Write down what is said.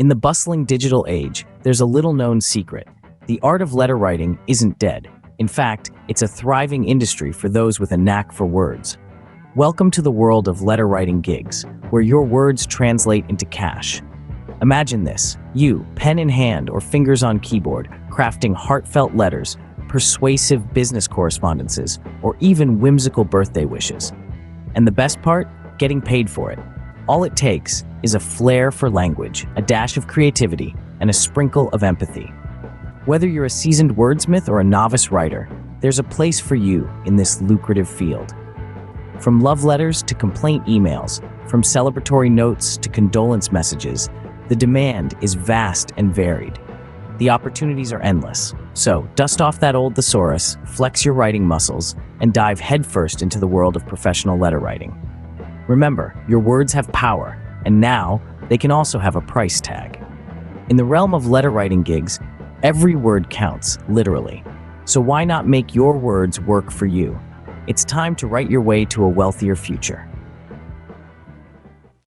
In the bustling digital age, there's a little-known secret. The art of letter writing isn't dead. In fact, it's a thriving industry for those with a knack for words. Welcome to the world of letter writing gigs, where your words translate into cash. Imagine this, you, pen in hand or fingers on keyboard, crafting heartfelt letters, persuasive business correspondences, or even whimsical birthday wishes. And the best part? Getting paid for it. All it takes is a flair for language, a dash of creativity, and a sprinkle of empathy. Whether you're a seasoned wordsmith or a novice writer, there's a place for you in this lucrative field. From love letters to complaint emails, from celebratory notes to condolence messages, the demand is vast and varied. The opportunities are endless. So, dust off that old thesaurus, flex your writing muscles, and dive headfirst into the world of professional letter writing. Remember, your words have power, and now they can also have a price tag. In the realm of letter writing gigs, every word counts, literally. So why not make your words work for you? It's time to write your way to a wealthier future.